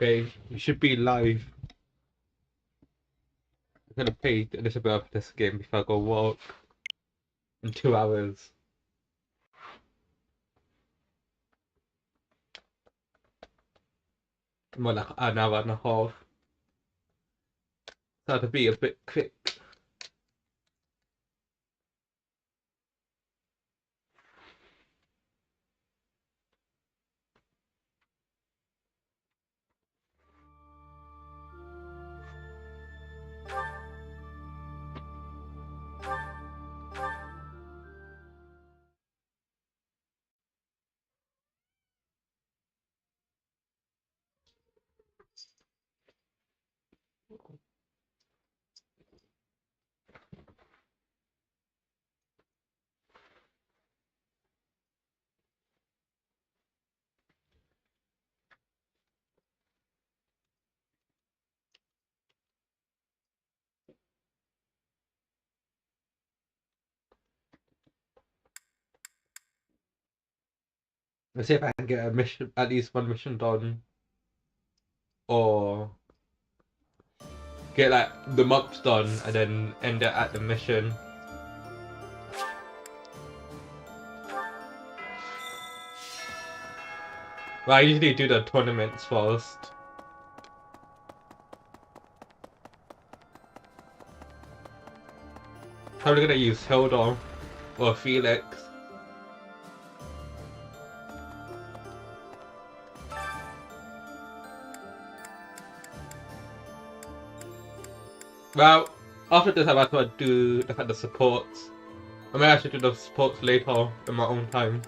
Okay, you should be live. I'm gonna play a little bit of this game before I go walk in 2 hours. More like an hour and a half. So to be a bit quick. Let's see if I can get a mission, at least one mission done, or get like the mobs done and then end it at the mission. Well, I usually do the tournaments first. Probably gonna use Hilda or Felix. Well, after this, I'm about to do the supports. I may actually do the supports later in my own time.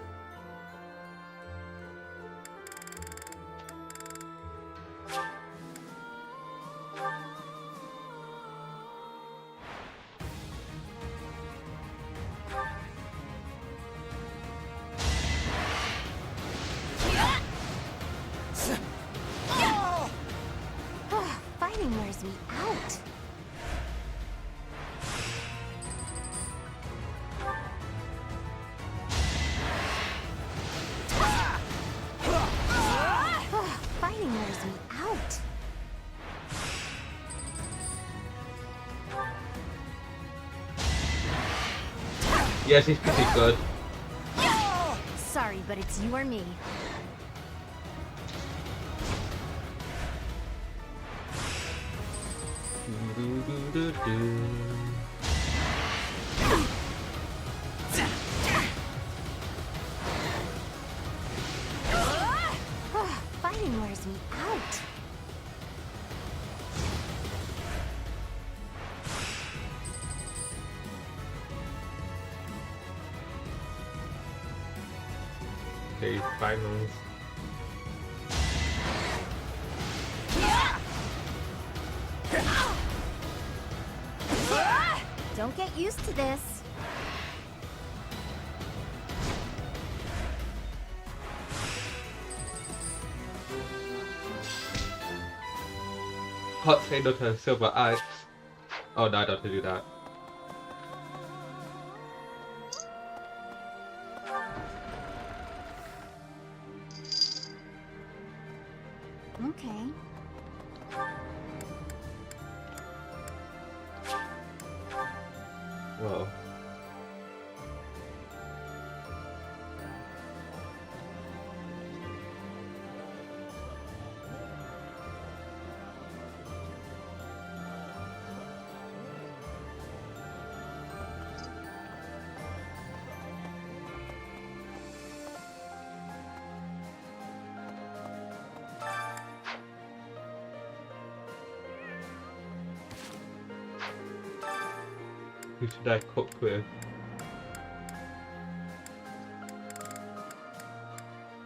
Fighting wears me out. Fighting wears me out. Yeah, she's pretty good. Sorry, but it's you or me. Fighting wears me out. Okay, finals. Don't get used to this. Hot say no to silver axe. Oh no, I don't have to do that. Okay. Whoa. Who should I cook with?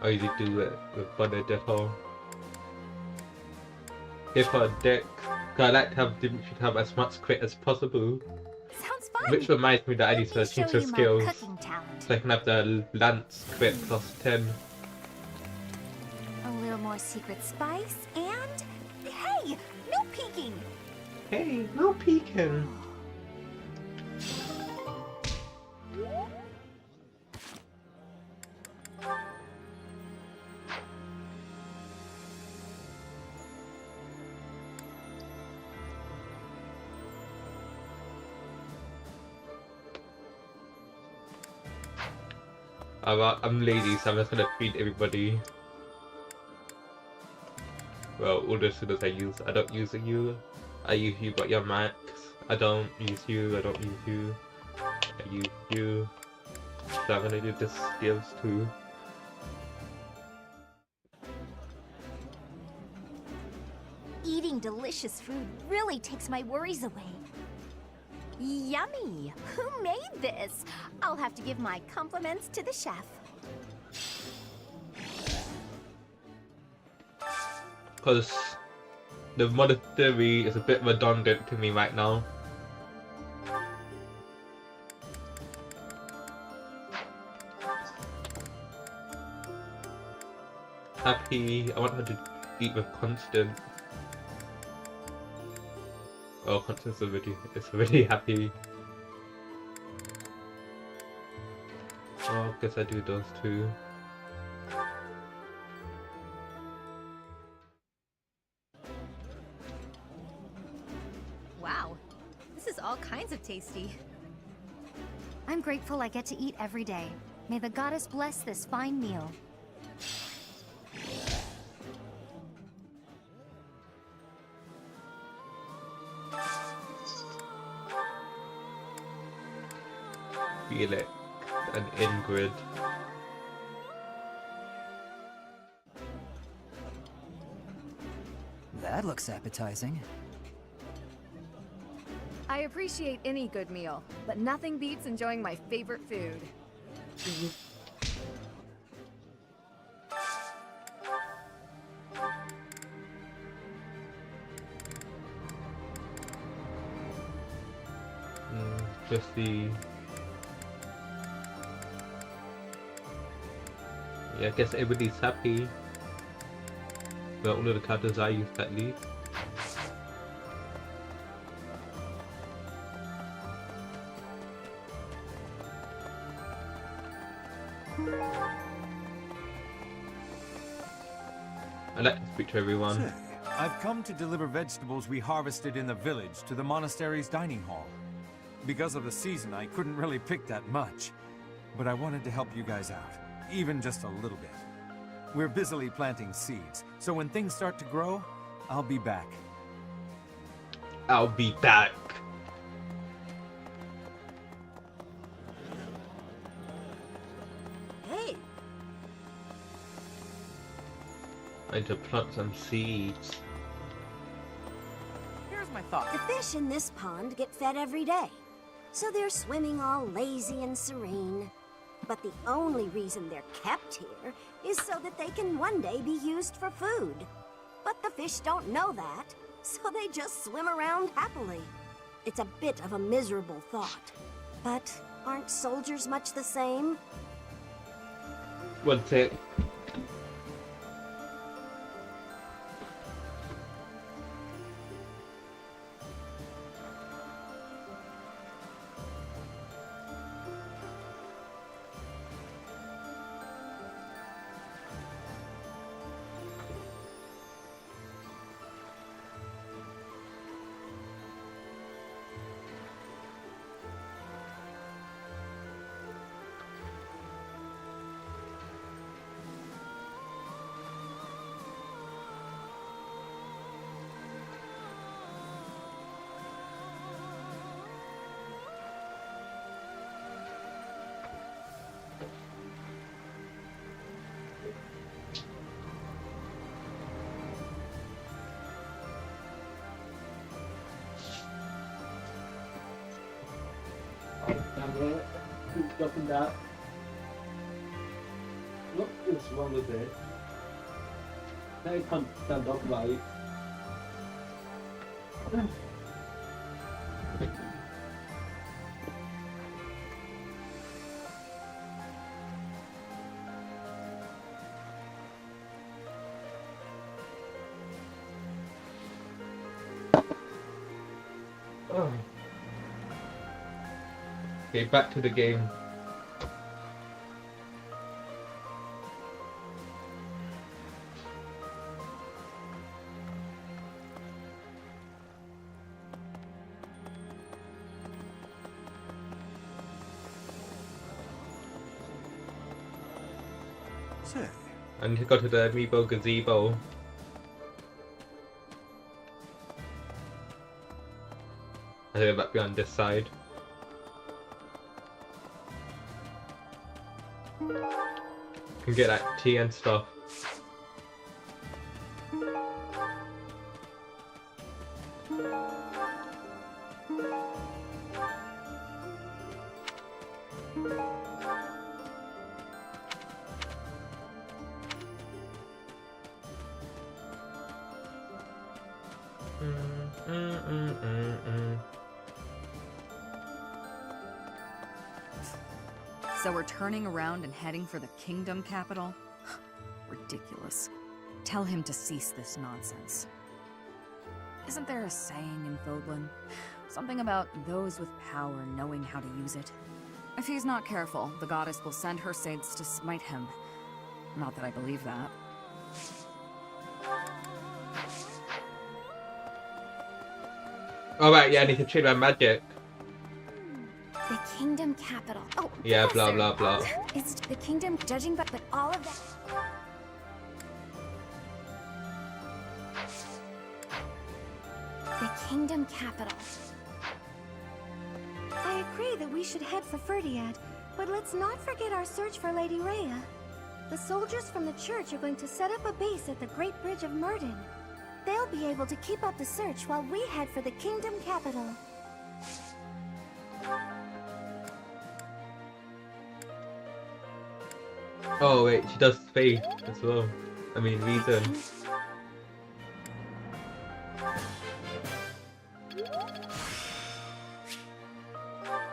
I usually do it with Benedetto. Give her a deck. Cause I like to have Dimitri to have as much crit as possible. Sounds fun. Which reminds me that I need to Let me change show the you my skills. cooking talent. So I can have the Lance crit plus 10. A little more secret spice and... Hey! No peeking! Hey, no peeking! I'm lazy, so I'm just gonna feed everybody. Well, all the students I don't use you. I use you, but you're max. I don't use you. I don't use you. I use you. So I'm gonna do the skills too. Eating delicious food really takes my worries away. Yummy! Who made this? I'll have to give my compliments to the chef. Because the monastery is a bit redundant to me right now. Happy. I want her to eat with Constant. Oh, Constance is already happy. Oh, I guess I do those too. Wow, this is all kinds of tasty. I'm grateful I get to eat every day. May the goddess bless this fine meal. Felix and Ingrid. That looks appetizing. I appreciate any good meal, but nothing beats enjoying my favorite food. Just the... Yeah, I guess everybody's happy. Well, all of the characters I used at least. I'd like to speak to everyone. Say, I've come to deliver vegetables we harvested in the village to the monastery's dining hall. Because of the season, I couldn't really pick that much. But I wanted to help you guys out, even just a little bit. We're busily planting seeds, so when things start to grow, I'll be back. I'll be back. Hey, I need to plant some seeds. here's my thought. The fish in this pond get fed every day, so they're swimming all lazy and serene. But the only reason they're kept here is so that they can one day be used for food. But the fish don't know that, so they just swim around happily. It's a bit of a miserable thought. But aren't soldiers much the same? One sec. Camera, keep dropping that. What is wrong with it? Now you can't stand up right. Oh. Okay, back to the game. Say, I need to go to the Amiibo gazebo. I think it might be on this side. Can get that tea and stuff. So we're turning around and heading for the kingdom capital? Ridiculous. Tell him to cease this nonsense. Isn't there a saying in Fodlan? Something about those with power knowing how to use it? If he's not careful, the goddess will send her saints to smite him. Not that I believe that. Alright, yeah, I need to change my magic. The kingdom capital. Oh, Yeah, blah Professor. blah blah. It's the kingdom judging, but all of that. The kingdom capital. I agree that we should head for Ferdiad, but let's not forget our search for Lady Rhea. The soldiers from the church are going to set up a base at the Great Bridge of Murden. They'll be able to keep up the search while we head for the kingdom capital. Oh wait, she does faith as well. I mean reason.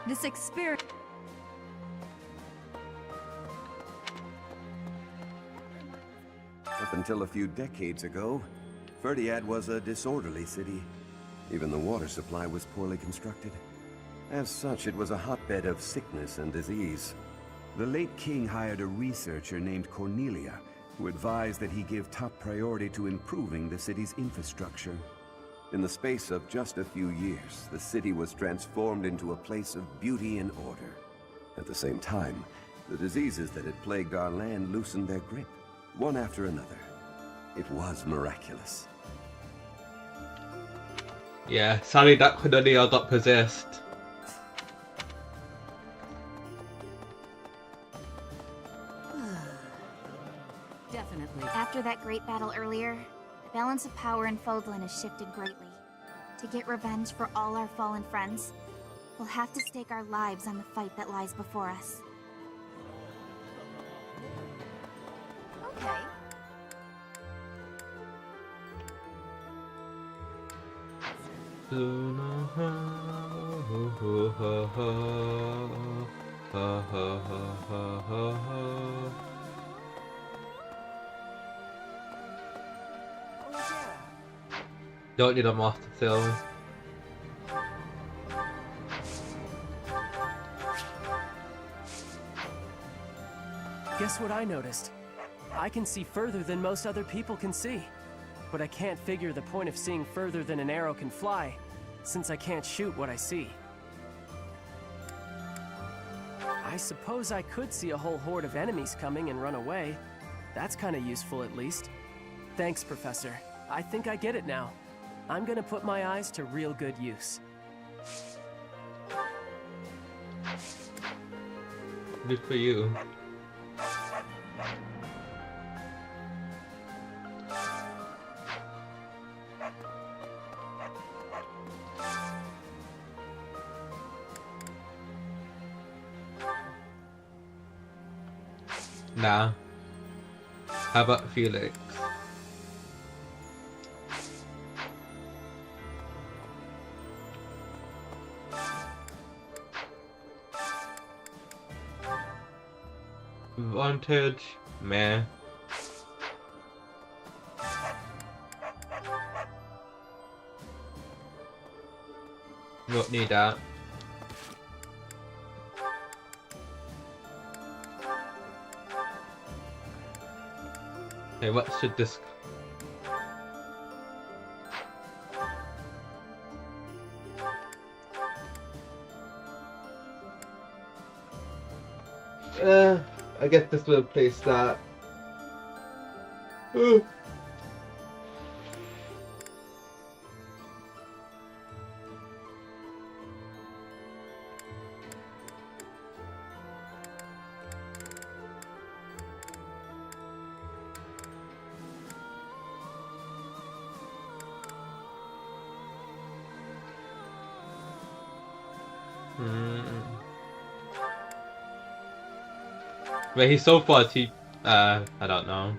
This experience... up until a few decades ago, Ferdiad was a disorderly city. Even the water supply was poorly constructed. As such, it was a hotbed of sickness and disease. The late king hired a researcher named Cornelia, who advised that he give top priority to improving the city's infrastructure. In the space of just a few years, the city was transformed into a place of beauty and order. At the same time, the diseases that had plagued our land loosened their grip, one after another. It was miraculous. Yeah, sadly that Cornelia got possessed. Definitely. After that great battle earlier, the balance of power in Fodlan has shifted greatly. To get revenge for all our fallen friends, we'll have to stake our lives on the fight that lies before us. Okay. Don't need a master seal. Guess what I noticed? I can see further than most other people can see. But I can't figure the point of seeing further than an arrow can fly, since I can't shoot what I see. I suppose I could see a whole horde of enemies coming and run away. That's kinda useful at least. Thanks, Professor. I think I get it now. I'm gonna put my eyes to real good use. Good for you. Nah. How about Felix? Advantage, meh. Don't need that. Okay, what should this... I guess this will place that. But he's so far cheap. I don't know.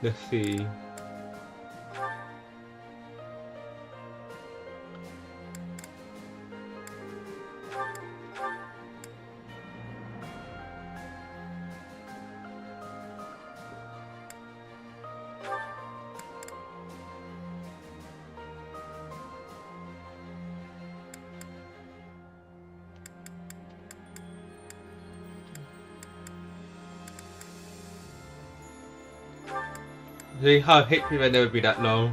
Let's see. See how hit me would never be that low.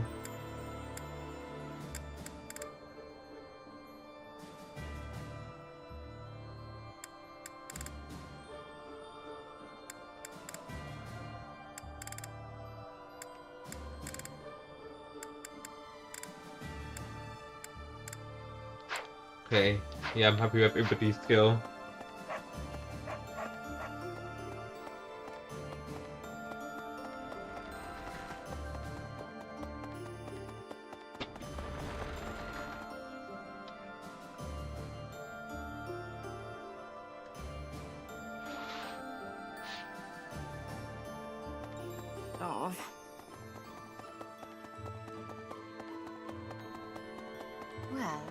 Okay, yeah, I'm happy with everybody's skill. Oh. Well,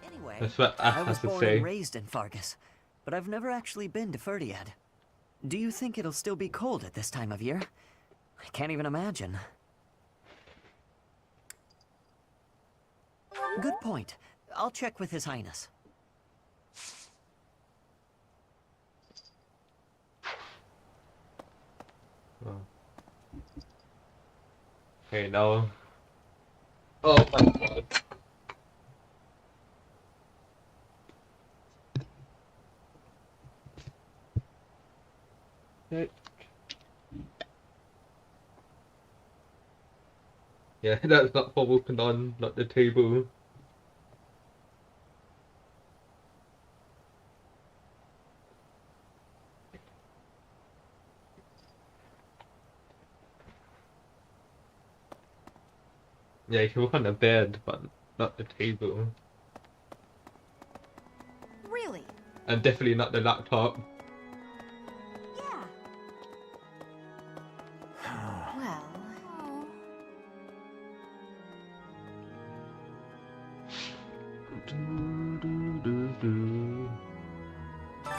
Anyway, That's what I I have was to born say. and raised in Fargus, but I've never actually been to Ferdiad. Do you think it'll still be cold at this time of year? I can't even imagine. Good point. I'll check with His Highness. Oh. Okay, now. Oh my god. Okay. Yeah, that's not for walking on, not the table. Yeah, you can walk on the bed, but not the table. really? And definitely not the laptop. Yeah. Well.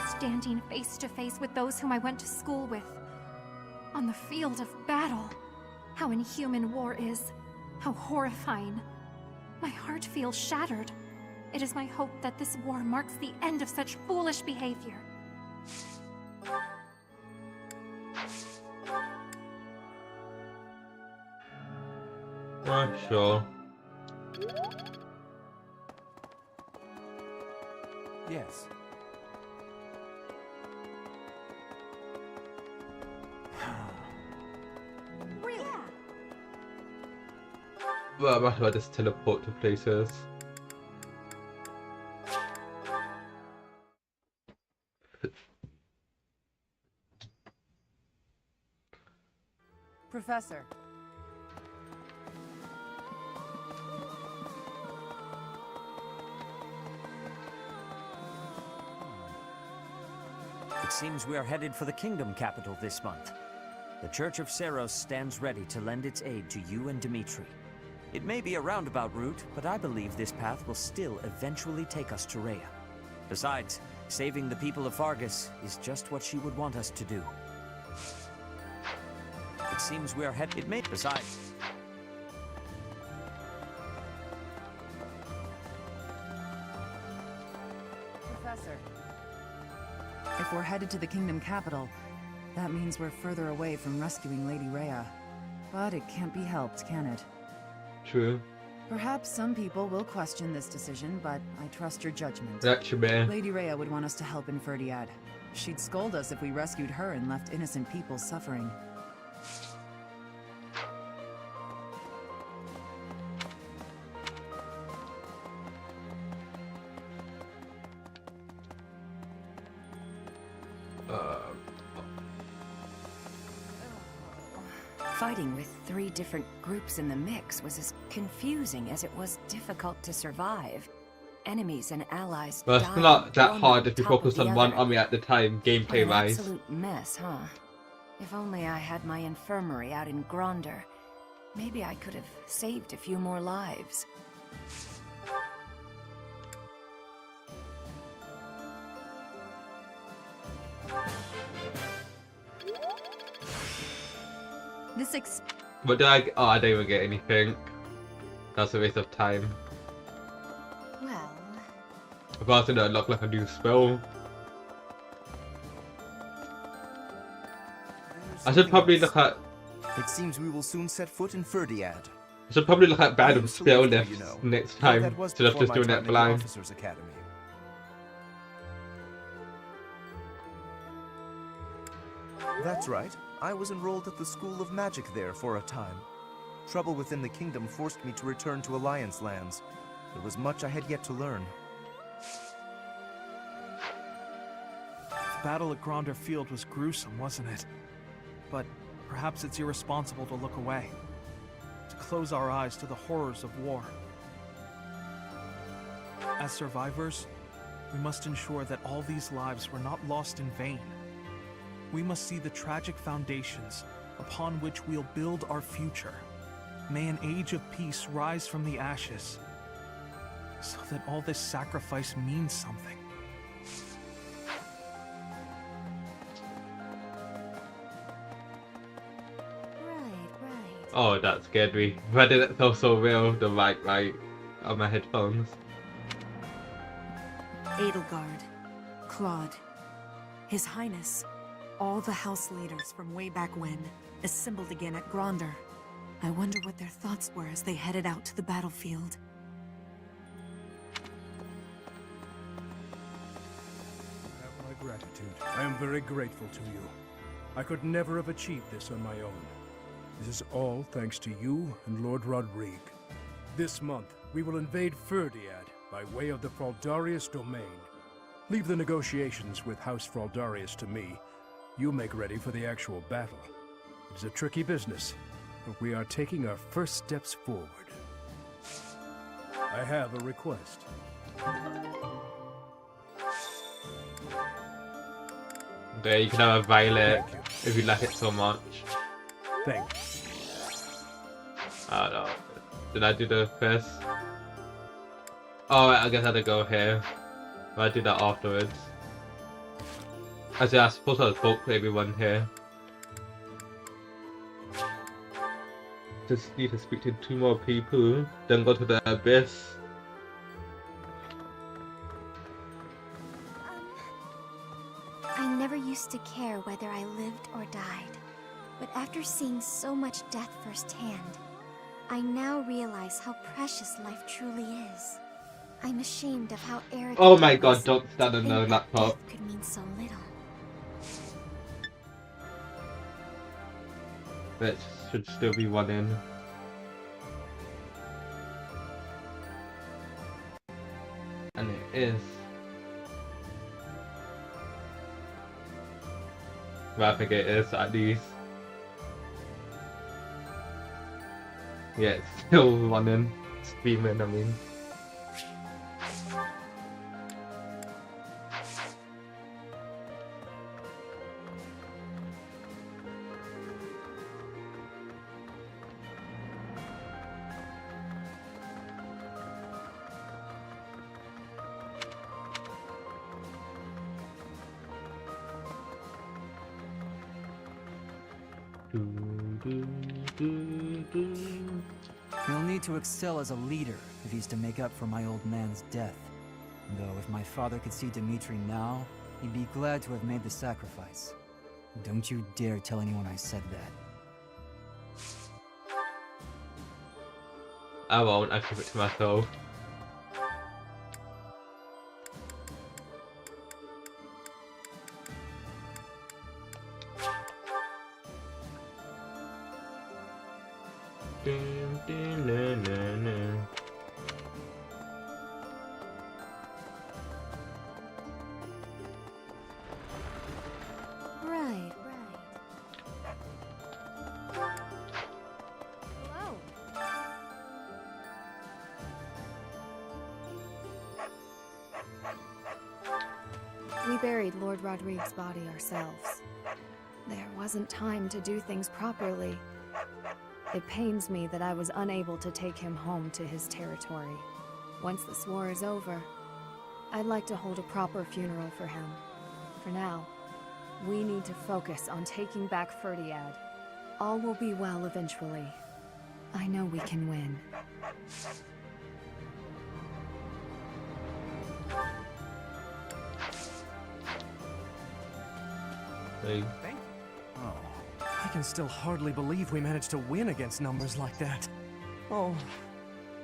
Standing face to face with those whom I went to school with. On the field of battle. How inhuman war is. How horrifying. My heart feels shattered. It is my hope that this war marks the end of such foolish behavior. Sure. Yes. Really? Well, I might as well just teleport to places. Professor. It seems we are headed for the kingdom capital this month. The Church of Seros stands ready to lend its aid to you and Dimitri. It may be a roundabout route, but I believe this path will still eventually take us to Rhea. Besides, saving the people of Fargus is just what she would want us to do. It seems we are headed. It may. Besides. Professor. If we're headed to the kingdom capital, that means we're further away from rescuing Lady Rhea. But it can't be helped, can it? True. Perhaps some people will question this decision, but I trust your judgment. That's your man. Lady Rhea would want us to help in Ferdiad. She'd scold us if we rescued her and left innocent people suffering. Fighting with 3 different groups in the mix was as confusing as it was difficult to survive. Enemies and allies But it's died not that one hard on if you top of focus the on one other. army at the time, What gameplay an wise. absolute mess, huh? If only I had my infirmary out in Gronder. Maybe I could have saved a few more lives. But did I? Oh, I didn't even get anything. That's a waste of time. Well, If I was to unlock like a new spell, I should probably look at. It seems we will soon set foot in Ferdiad. I should probably look at I bad am spell Swift, lifts you know, next though time that was instead of before just my doing time it in the blind. Officers' Academy. That's right. I was enrolled at the School of Magic there for a time. Trouble within the kingdom forced me to return to Alliance lands. There was much I had yet to learn. The battle at Gronder Field was gruesome, wasn't it? But perhaps it's irresponsible to look away. To close our eyes to the horrors of war. As survivors, we must ensure that all these lives were not lost in vain. We must see the tragic foundations upon which we'll build our future. May an age of peace rise from the ashes, so that all this sacrifice means something. Oh, that scared me. Why did it feel so real? The right on my headphones. Edelgard, Claude, His Highness, all the house leaders from way back when, assembled again at Gronder. I wonder what their thoughts were as they headed out to the battlefield. Have my gratitude. I am very grateful to you. I could never have achieved this on my own. This is all thanks to you and Lord Rodrigue. This month, we will invade Ferdiad by way of the Fraldarius domain. Leave the negotiations with House Fraldarius to me. You make ready for the actual battle. It is a tricky business, but we are taking our first steps forward. I have a request. There, you can have a violet if you like it so much. Thank you. I don't know. Did I do the first? Oh, I guess I had to go here. I did that afterwards. Actually, I suppose I spoke to everyone here. Just need to speak to 2 more people, then go to the abyss. I never used to care whether I lived or died. But after seeing so much death firsthand, I now realize how precious life truly is. I'm ashamed of how arrogant Oh my I god, was don't stand to on think the that laptop. death could mean so little. There should still be one in. And it is. Well, I think it is, at least. Yeah, it's still running. Streaming, I mean. He'll need to excel as a leader if he's to make up for my old man's death. Though if my father could see Dimitri now, he'd be glad to have made the sacrifice. Don't you dare tell anyone I said that. I won't, I keep it to myself. Right. Hello. We buried Lord Rodrigue's body ourselves. There wasn't time to do things properly. It pains me that I was unable to take him home to his territory. Once this war is over, I'd like to hold a proper funeral for him. For now, we need to focus on taking back Ferdiad. All will be well eventually. I know we can win. Hey. Oh, I can still hardly believe we managed to win against numbers like that. Oh,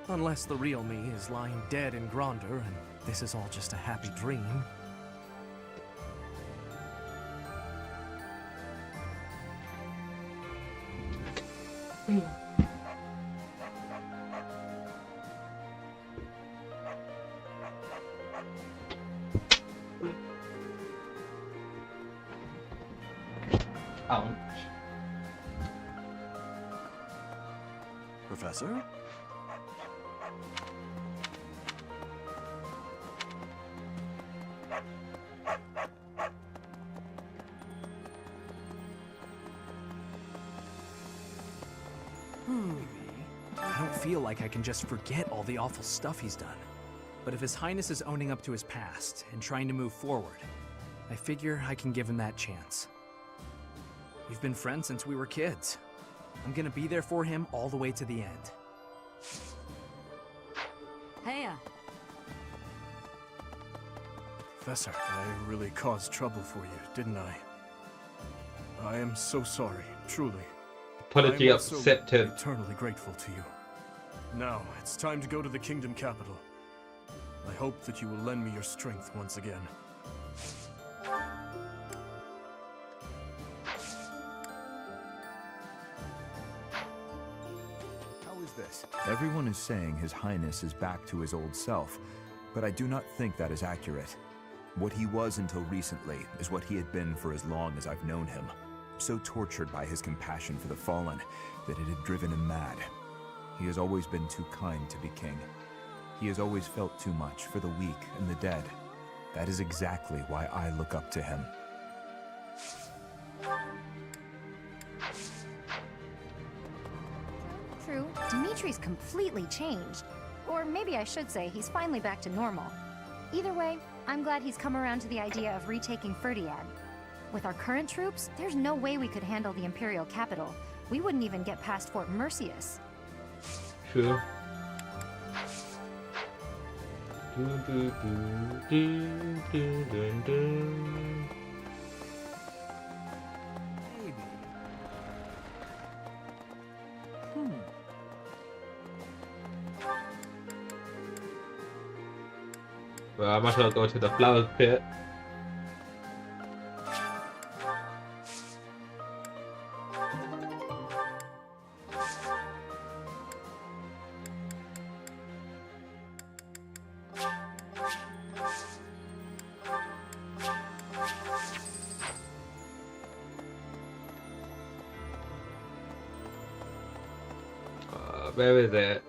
unless the real me is lying dead in Gronder and this is all just a happy dream. Ouch. Professor? I don't feel like I can just forget all the awful stuff he's done. But if His Highness is owning up to his past and trying to move forward, I figure I can give him that chance. We've been friends since we were kids. I'm gonna be there for him all the way to the end. Heya! Professor, I really caused trouble for you, didn't I? I am so sorry, truly. Apology I am also accepted. eternally grateful to you. Now, it's time to go to the kingdom capital. I hope that you will lend me your strength once again. How is this? Everyone is saying His Highness is back to his old self, but I do not think that is accurate. What he was until recently is what he had been for as long as I've known him. So tortured by his compassion for the fallen that it had driven him mad. He has always been too kind to be king. He has always felt too much for the weak and the dead. That is exactly why I look up to him. True, Dimitri's completely changed. Or maybe I should say he's finally back to normal. Either way, I'm glad he's come around to the idea of retaking Ferdiad. With our current troops, there's no way we could handle the Imperial capital. We wouldn't even get past Fort Mercius. True. Well, I might as well go to the flower pit. Where is it?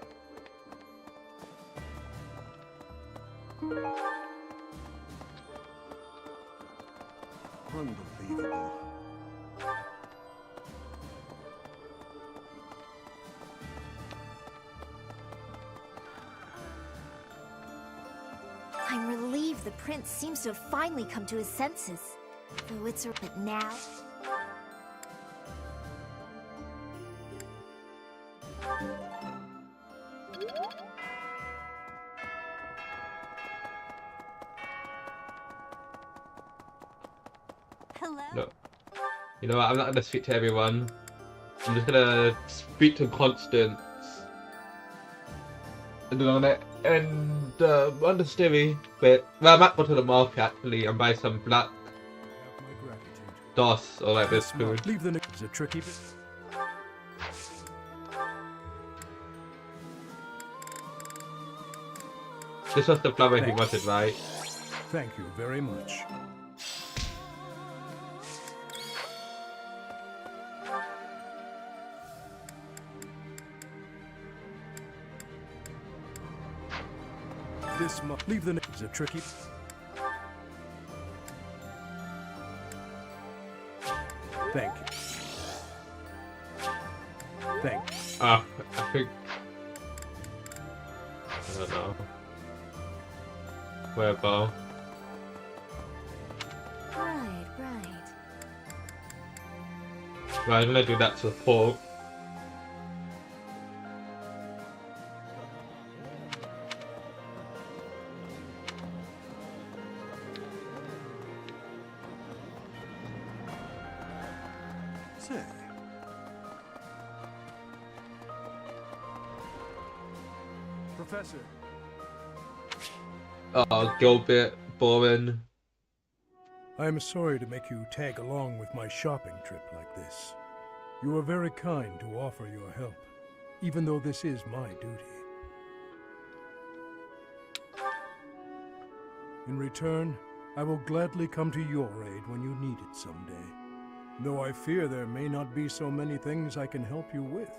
Unbelievable. I'm relieved the prince seems to have finally come to his senses. Though it's a bit now. Hello? No. You know what? I'm not gonna speak to everyone. I'm just gonna speak to Constance. And on it. And on the steery bit. Well, I might go to the market actually and buy some black DOS or like this food. Leave the is a tricky bit. This was the flower he wanted, right? Thank you very much. This must leave the is a tricky. Thank you. Thank you. I think I don't know. Where bow? Right. Well, I'm gonna do that to Paul. Say. Professor. Oh, Gilbert, boring. I am sorry to make you tag along with my shopping trip like this. You are very kind to offer your help, even though this is my duty. In return, I will gladly come to your aid when you need it someday, though I fear there may not be so many things I can help you with.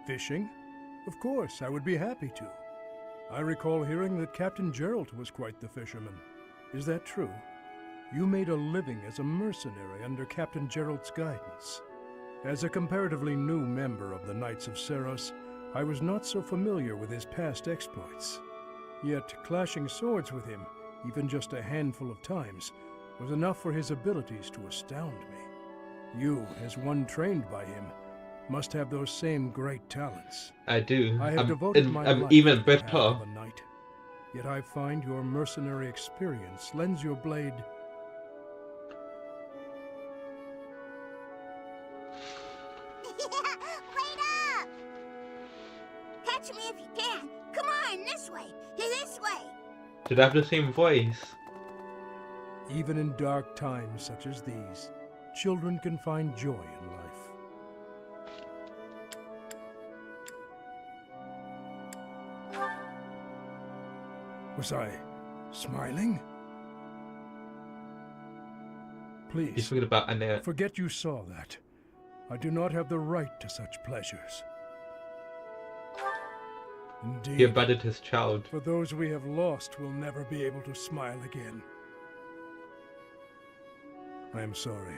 Fishing? Of course, I would be happy to. I recall hearing that Captain Gerald was quite the fisherman. Is that true? You made a living as a mercenary under Captain Gerald's guidance. As a comparatively new member of the Knights of Seros, I was not so familiar with his past exploits. Yet clashing swords with him, even just a handful of times, was enough for his abilities to astound me. You, as one trained by him, must have those same great talents. I do. I have devoted my I'm life even to the path better. of a knight. Yet I find your mercenary experience lends your blade. Wait up! Catch me if you can. Come on, this way. This way. Did I have the same voice? Even in dark times such as these, children can find joy in life. Was I smiling? Please, He's thinking about Annette. forget you saw that. I do not have the right to such pleasures. Indeed, He abandoned his child. for those we have lost will never be able to smile again. I am sorry.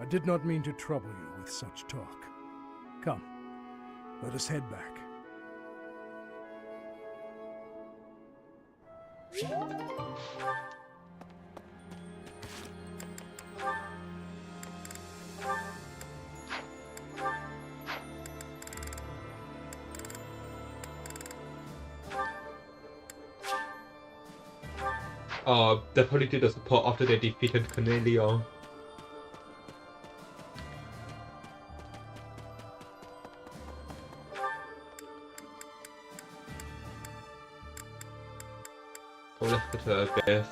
I did not mean to trouble you with such talk. Come, let us head back. Oh, they probably did the support after they defeated Cornelio. Oh, let's go to the base.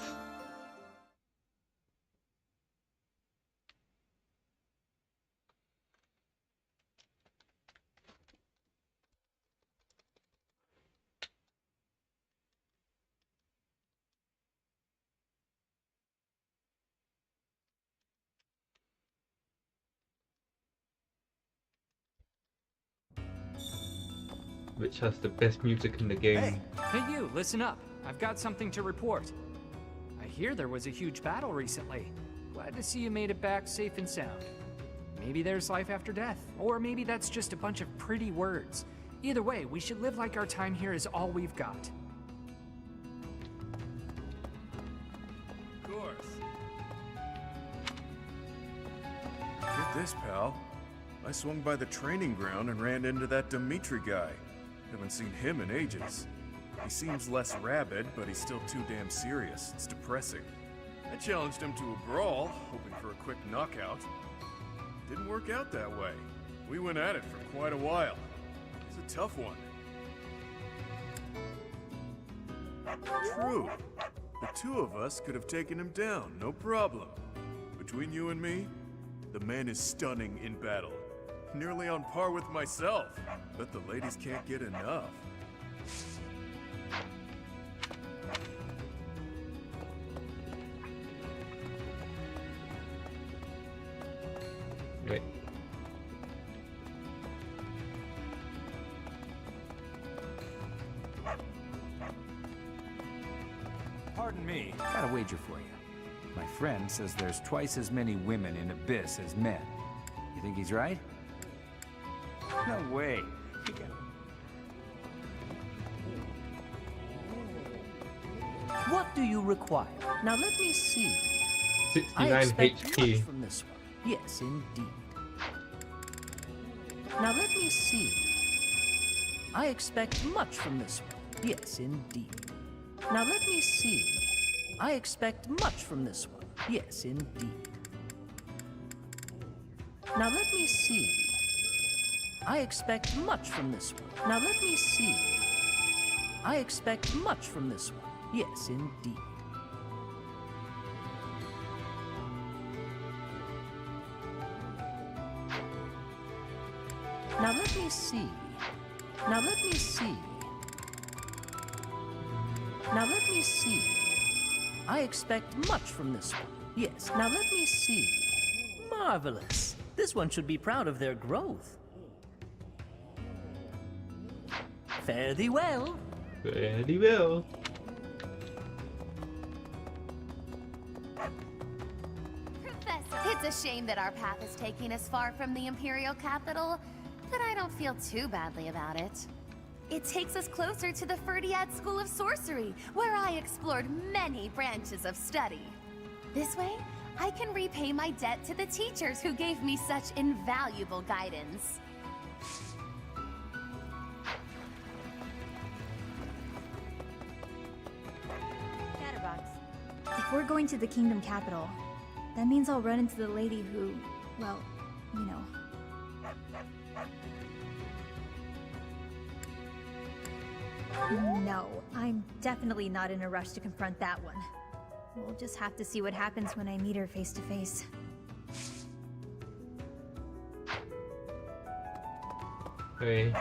Which has the best music in the game. Hey you, listen up. I've got something to report. I hear there was a huge battle recently. Glad to see you made it back safe and sound. Maybe there's life after death, or maybe that's just a bunch of pretty words. Either way, we should live like our time here is all we've got. Of course. Get this, pal. I swung by the training ground and ran into that Dimitri guy. Haven't seen him in ages. He seems less rabid, but he's still too damn serious. It's depressing. I challenged him to a brawl, hoping for a quick knockout. Didn't work out that way. We went at it for quite a while. It's a tough one. True. The two of us could have taken him down, no problem. Between you and me, the man is stunning in battle. Nearly on par with myself. Bet the ladies can't get enough. Wait. Pardon me, got a wager for you. My friend says there's twice as many women in Abyss as men. You think he's right? No way. You got... What do you require? Now let me see. 69 HP. Much from this one. Yes, indeed. Now let me see. I expect much from this one. Yes, indeed. Now let me see. I expect much from this one. Yes, indeed. Now let me see. I expect much from this one. Now let me see. I expect much from this one. Yes, indeed. Now let me see. Now let me see. Now let me see. I expect much from this one. Yes, now let me see. Marvelous. This one should be proud of their growth. Fare thee well. Fare thee well. Professor, it's a shame that our path is taking us far from the Imperial capital, but I don't feel too badly about it. It takes us closer to the Ferdiad School of Sorcery, where I explored many branches of study. This way, I can repay my debt to the teachers who gave me such invaluable guidance. Chatterbox. If we're going to the Kingdom capital, that means I'll run into the lady who, well, you know. No, I'm definitely not in a rush to confront that one. We'll just have to see what happens when I meet her face to face. Hey.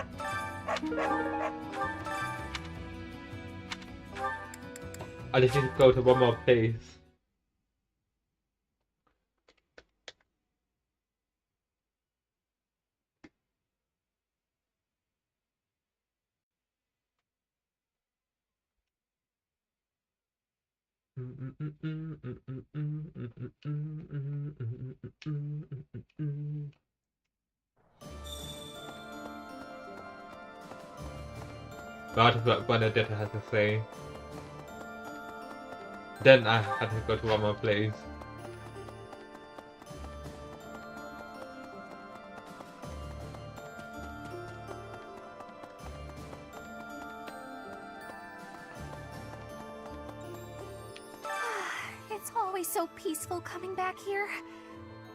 I just need to go to one more place. That is what Benedetta has to say. Then I had to go to one more place. It's always so peaceful coming back here.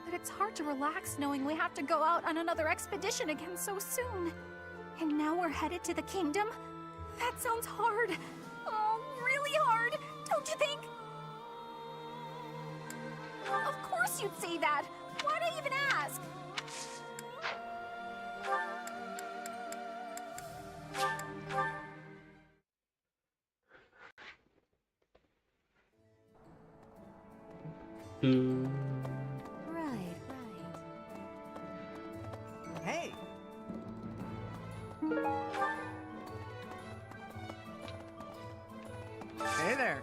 But it's hard to relax knowing we have to go out on another expedition again so soon. And now we're headed to the kingdom? That sounds hard. Oh, really hard, don't you think? Of course you'd say that. Why'd I even ask? Right. Hey! Hey there!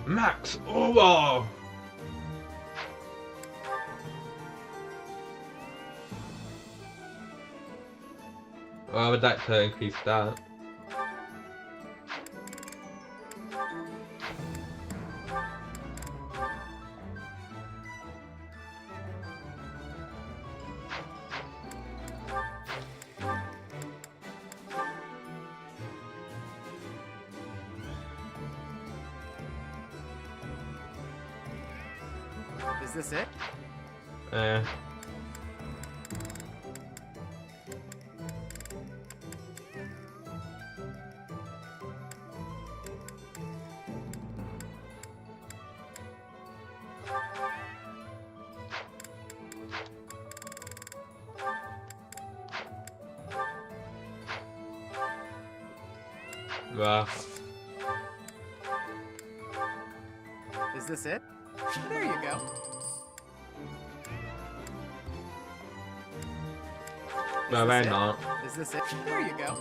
Max over! Well, I would like to increase that. Is this it? Well, Is this it? There you go. no, this they're it? not. Is this it? There you go.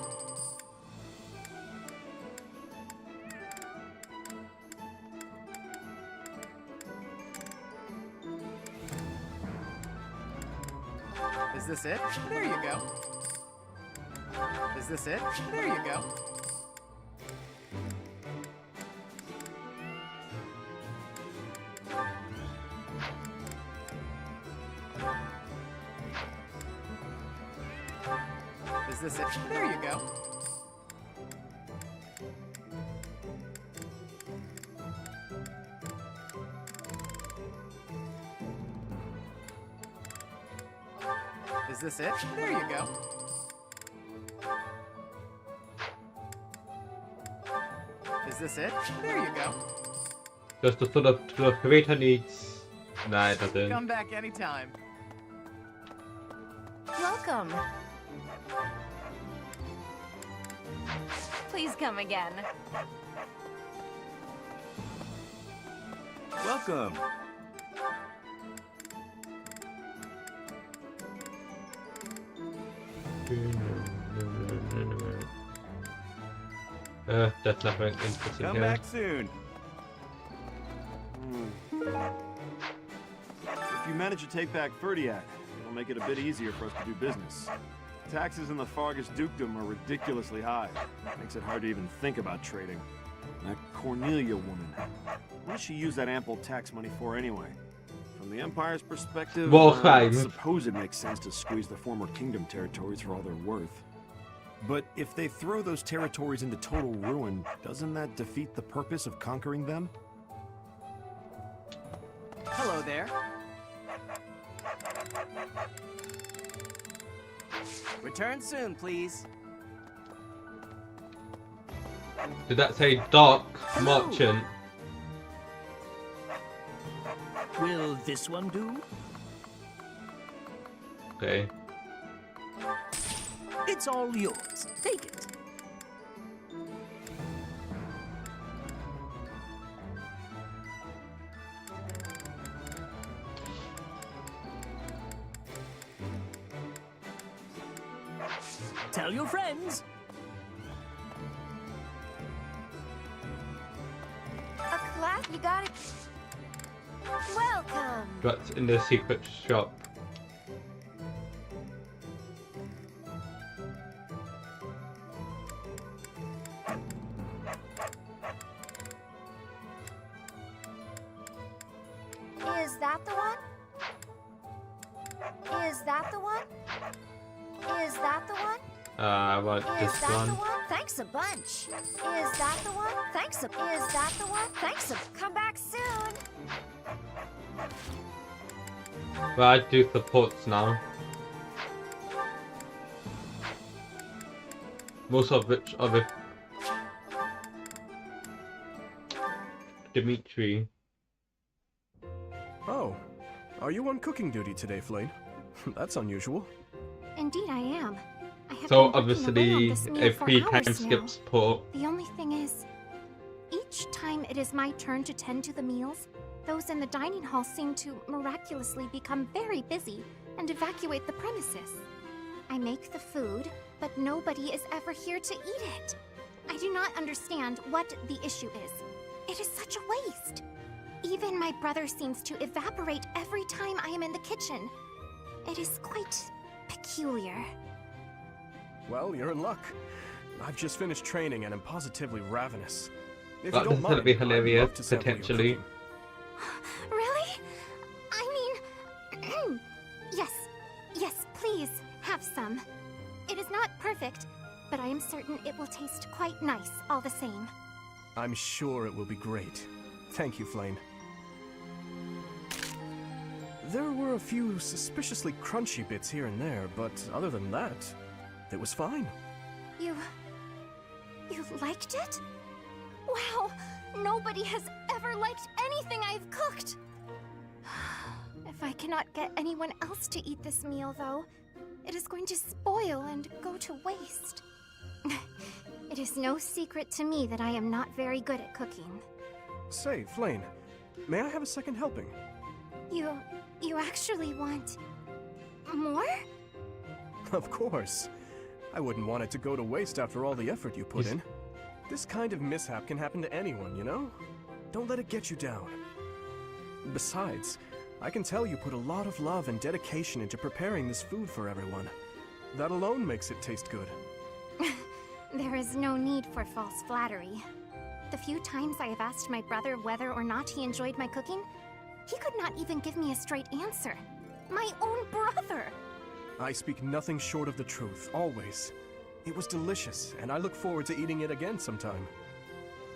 Is this it? There you go. Is this it? There you go. Is this it? There you go. Is this it? There you go. Is this it? There you go. Does the creator needs? Nah, it doesn't. Come back anytime. Welcome. Please come again. Welcome. That's nothing interesting Come here. back soon. If you manage to take back Ferdiad, it'll make it a bit easier for us to do business. Taxes in the Fargus Dukedom are ridiculously high. Makes it hard to even think about trading. That Cornelia woman. What does she use that ample tax money for anyway? From the Empire's perspective, I suppose it makes sense to squeeze the former kingdom territories for all they're worth. But if they throw those territories into total ruin, doesn't that defeat the purpose of conquering them? Hello there. Return soon, please. Did that say Dark Merchant? Will this one do? Okay. It's all yours. Take it. Tell your friends. A class? You got it. Welcome. That's in the secret shop. Is that the one? Is that the one? Is that the one? I want this Is that the one. one? Thanks a bunch. Is that the one? Thanks a. Is that the one? Thanks a. Come back soon. But I do supports now. Most of which are with Dimitri. Oh, are you on cooking duty today, Flame? That's unusual. Indeed, I am. I have So been working away on obviously this meal a for free hours time now. skip support. The only thing is, each time it is my turn to tend to the meals, those in the dining hall seem to miraculously become very busy and evacuate the premises. I make the food, but nobody is ever here to eat it. I do not understand what the issue is. It is such a waste. Even my brother seems to evaporate every time I am in the kitchen. It is quite peculiar. Well, you're in luck. I've just finished training and am positively ravenous. If That you don't is mind, gonna be I'd love hilarious, to sample your potentially. cooking. Really? I mean, yes, please, have some. It is not perfect, but I am certain it will taste quite nice all the same. I'm sure it will be great. Thank you, Flame. There were a few suspiciously crunchy bits here and there, but other than that, it was fine. You liked it? Wow, nobody has ever liked anything I've cooked! If I cannot get anyone else to eat this meal, though, it is going to spoil and go to waste. It is no secret to me that I am not very good at cooking. Say, Flame, may I have a second helping? You actually want more? Of course. I wouldn't want it to go to waste after all the effort you put in. This kind of mishap can happen to anyone, you know? Don't let it get you down. Besides, I can tell you put a lot of love and dedication into preparing this food for everyone. That alone makes it taste good. There is no need for false flattery. The few times I have asked my brother whether or not he enjoyed my cooking, he could not even give me a straight answer. My own brother! I speak nothing short of the truth, always. It was delicious, and I look forward to eating it again sometime.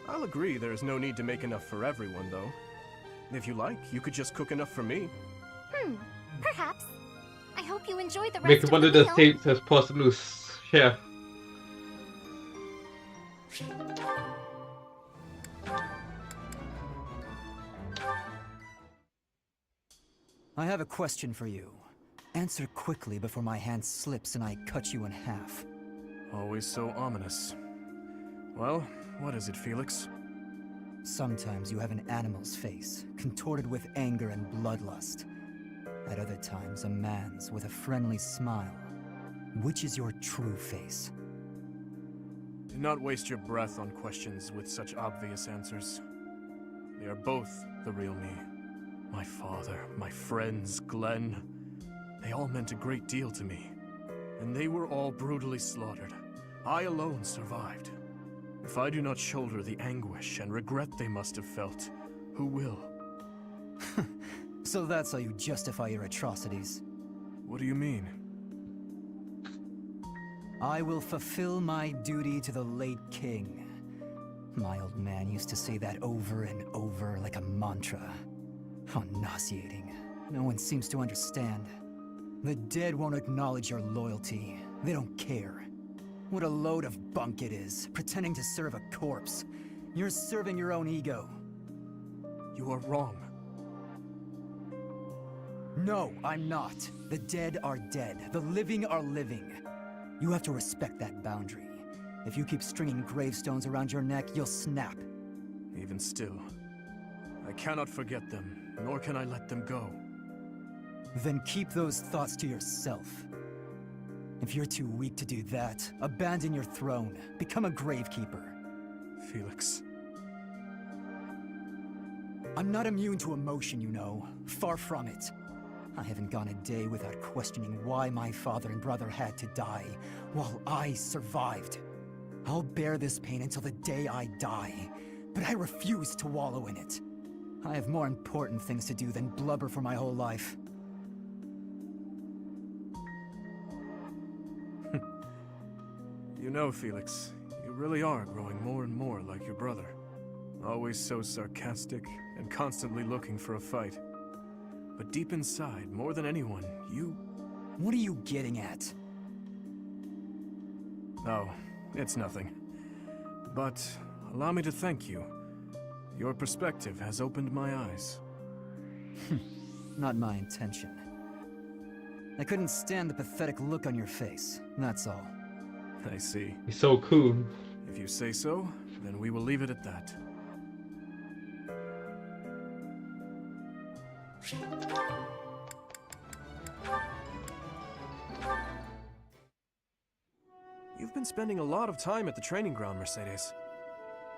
I'll agree there is no need to make enough for everyone, though. If you like, you could just cook enough for me. Perhaps. I hope you enjoy the rest Make of one the of the meal. seats as possible, chef. I have a question for you. Answer quickly before my hand slips and I cut you in half. Always so ominous. Well, what is it, Felix? Sometimes you have an animal's face, contorted with anger and bloodlust. At other times, a man's with a friendly smile. Which is your true face? Do not waste your breath on questions with such obvious answers. They are both the real me. My father, my friends, Glenn. They all meant a great deal to me. And they were all brutally slaughtered. I alone survived. If I do not shoulder the anguish and regret they must have felt, who will? So that's how you justify your atrocities. What do you mean? I will fulfill my duty to the late king. My old man used to say that over and over like a mantra. How nauseating. No one seems to understand. The dead won't acknowledge your loyalty. They don't care. What a load of bunk it is, pretending to serve a corpse. You're serving your own ego. You are wrong. No, I'm not. The dead are dead. The living are living. You have to respect that boundary. If you keep stringing gravestones around your neck, you'll snap. Even still, I cannot forget them, nor can I let them go. Then keep those thoughts to yourself. If you're too weak to do that, abandon your throne. Become a gravekeeper. Felix. I'm not immune to emotion, you know. Far from it. I haven't gone a day without questioning why my father and brother had to die, while I survived. I'll bear this pain until the day I die, but I refuse to wallow in it. I have more important things to do than blubber for my whole life. You know, Felix, you really are growing more and more like your brother. Always so sarcastic and constantly looking for a fight. But deep inside, more than anyone, you... What are you getting at? Oh, it's nothing. But allow me to thank you. Your perspective has opened my eyes. Not my intention. I couldn't stand the pathetic look on your face, that's all. I see. He's so cool. If you say so, then we will leave it at that. You've been spending a lot of time at the training ground, Mercedes.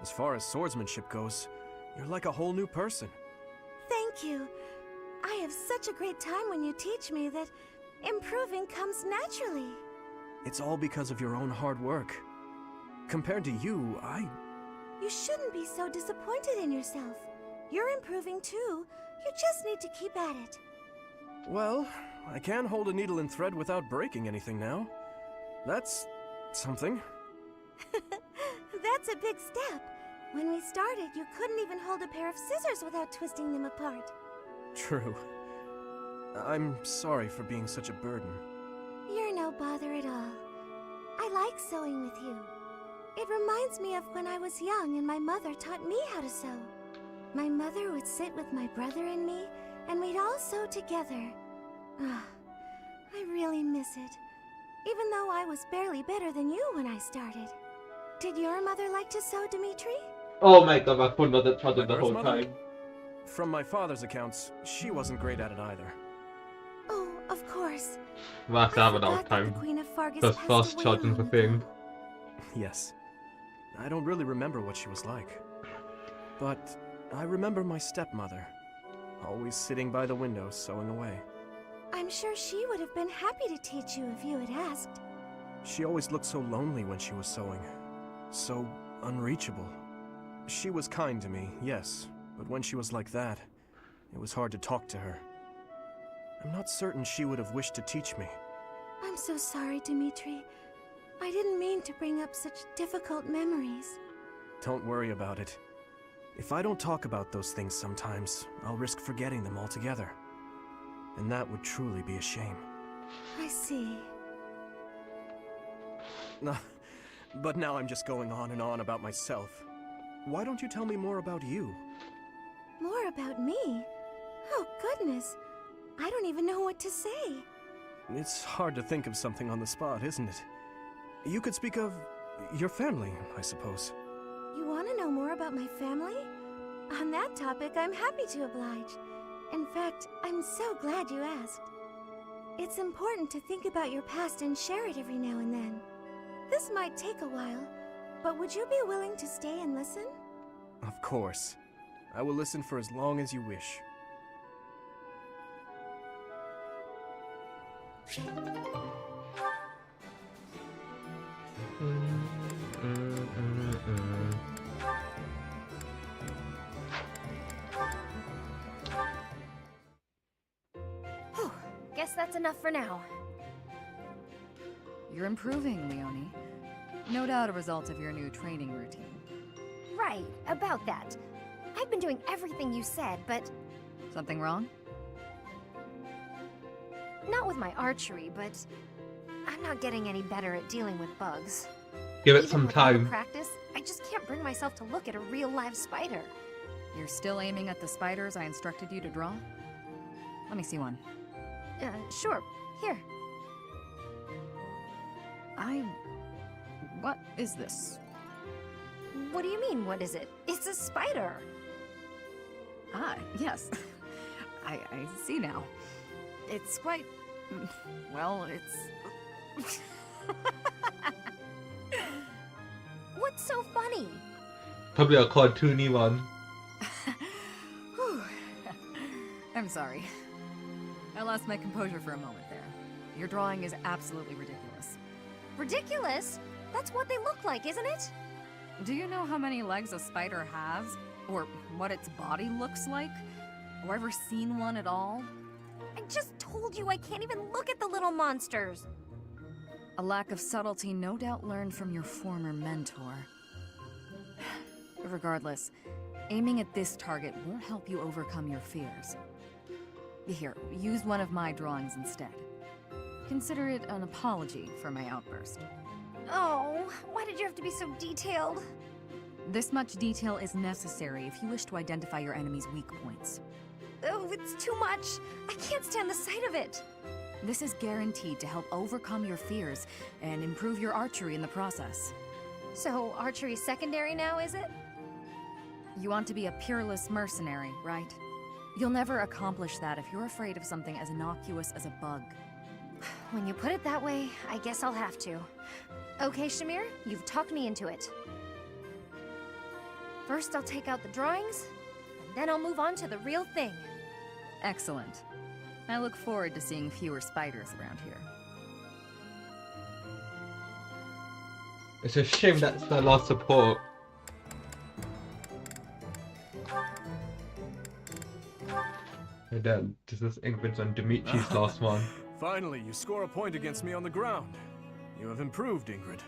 As far as swordsmanship goes, you're like a whole new person. Thank you. I have such a great time when you teach me that improving comes naturally. it's all because of your own hard work. Compared to you, You shouldn't be so disappointed in yourself. You're improving too. You just need to keep at it. Well, I can hold a needle and thread without breaking anything now. That's something. That's a big step. When we started, you couldn't even hold a pair of scissors without twisting them apart. True. I'm sorry for being such a burden. You're no bother at all. I like sewing with you. It reminds me of when I was young and my mother taught me how to sew. My mother would sit with my brother and me, and we'd all sew together. Ah, I really miss it. Even though I was barely better than you when I started. Did your mother like to sew, Dimitri? Oh my god, I put another project the My whole birth mother? time. From my father's accounts, she wasn't great at it either. Oh, of course. Well, I have enough forgot that time. the Queen of Fargus Just passed fast away charging the long thing. Yes. I don't really remember what she was like. But I remember my stepmother, always sitting by the window sewing away. I'm sure she would have been happy to teach you if you had asked. She always looked so lonely when she was sewing. So unreachable. She was kind to me, yes, but when she was like that, it was hard to talk to her. I'm not certain she would have wished to teach me. I'm so sorry, Dimitri. I didn't mean to bring up such difficult memories. Don't worry about it. If I don't talk about those things sometimes, I'll risk forgetting them altogether. And that would truly be a shame. I see. But now I'm just going on and on about myself. Why don't you tell me more about you? More about me? Oh, goodness. I don't even know what to say. It's hard to think of something on the spot, isn't it? You could speak of your family, I suppose. You want to know more about my family? On that topic, I'm happy to oblige. In fact, I'm so glad you asked. It's important to think about your past and share it every now and then. This might take a while, but would you be willing to stay and listen? Of course. I will listen for as long as you wish. Whew, guess that's enough for now. You're improving, Leonie. No doubt a result of your new training routine. Right, about that. I've been doing everything you said, but... Something wrong? Not with my archery, but... I'm not getting any better at dealing with bugs. Give it Even some with all the time. practice, I just can't bring myself to look at a real live spider. You're still aiming at the spiders I instructed you to draw? Let me see one. Sure. Here. What is this? What do you mean, what is it? It's a spider! Ah, yes. I see now. It's quite... well, it's... What's so funny? Probably a cartoony one. Whew. I'm sorry. I lost my composure for a moment there. Your drawing is absolutely ridiculous. Ridiculous? That's what they look like, isn't it? Do you know how many legs a spider has? Or what its body looks like? Or ever seen one at all? I just told you I can't even look at the little monsters. A lack of subtlety no doubt learned from your former mentor. Regardless, aiming at this target won't help you overcome your fears. Here, use one of my drawings instead. Consider it an apology for my outburst. Oh, why did you have to be so detailed? This much detail is necessary if you wish to identify your enemy's weak points. Oh, it's too much. I can't stand the sight of it. This is guaranteed to help overcome your fears and improve your archery in the process. So, archery's secondary now, is it? You want to be a peerless mercenary, right? You'll never accomplish that if you're afraid of something as innocuous as a bug. When you put it that way, I guess I'll have to. Okay, Shamir, you've talked me into it. First, I'll take out the drawings, and then I'll move on to the real thing. Excellent. I look forward to seeing fewer spiders around here. It's a shame that's the last support. And then this is Ingrid's and Dimitri's last one. Finally, you score a point against me on the ground. You have improved, Ingrid.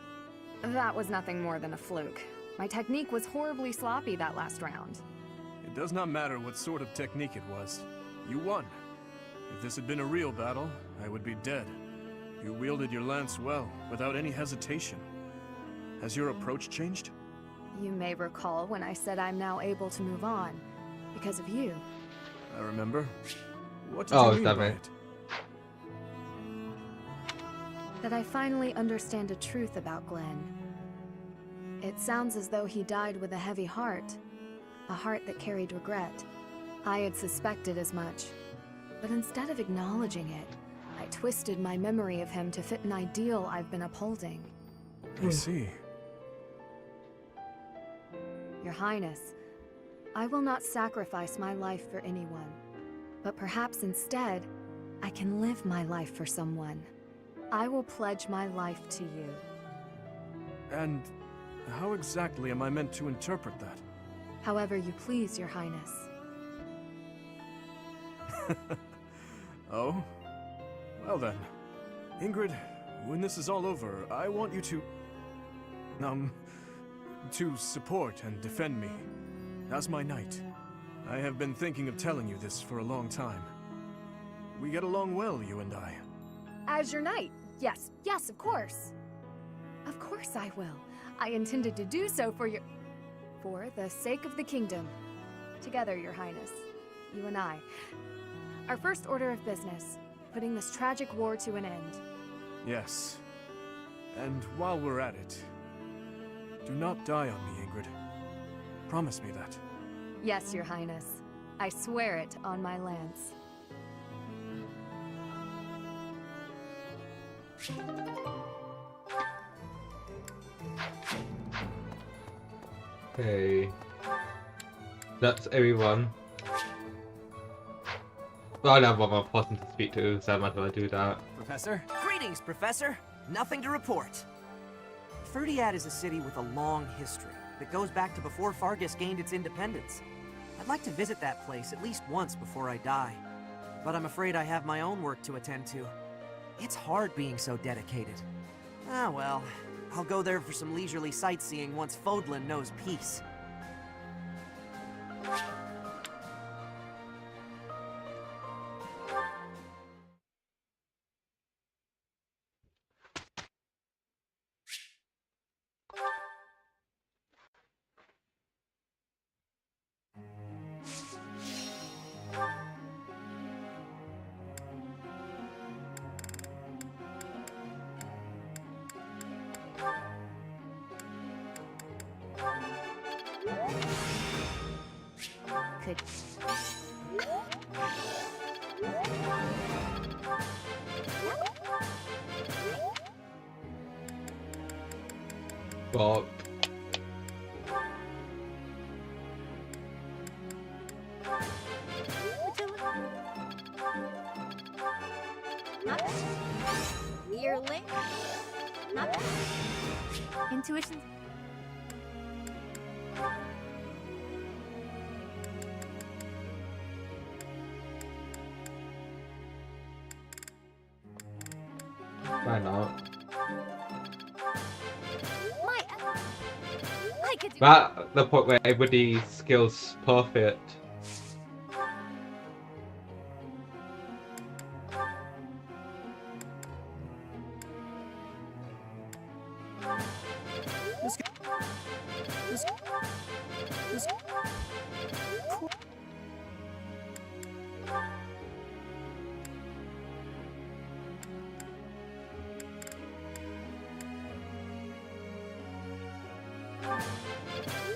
That was nothing more than a fluke. My technique was horribly sloppy that last round. It does not matter what sort of technique it was. You won. If this had been a real battle, I would be dead. You wielded your lance well, without any hesitation. Has your approach changed? You may recall when I said I'm now able to move on, because of you. I remember. What did you mean by it? That I finally understand a truth about Glenn. It sounds as though he died with a heavy heart. A heart that carried regret. I had suspected as much. But instead of acknowledging it, I twisted my memory of him to fit an ideal I've been upholding. I see. Your Highness, I will not sacrifice my life for anyone. But perhaps instead, I can live my life for someone. I will pledge my life to you. And how exactly am I meant to interpret that? However you please, Your Highness. Oh? Well then. Ingrid, when this is all over, I want you to support and defend me. As my knight. I have been thinking of telling you this for a long time. We get along well, you and I. As your knight? Yes, yes, of course. Of course I will. I intended to do so for the sake of the kingdom. Together, Your Highness. You and I. Our first order of business. Putting this tragic war to an end. Yes. And while we're at it, do not die on me, Ingrid. Promise me that. Yes, Your Highness. I swear it on my lance. Okay. That's everyone. Well, I don't have one more person to speak to, so I might as well do that. Professor? Greetings, Professor! Nothing to report. Ferdiad is a city with a long history that goes back to before Fargus gained its independence. I'd like to visit that place at least once before I die, but I'm afraid I have my own work to attend to. It's hard being so dedicated. Ah well, I'll go there for some leisurely sightseeing once Fodlan knows peace. Could... Bob. Not bad. Nearly. Not bad. Intuition. Why not? I could do That the point where everybody's skills perfect.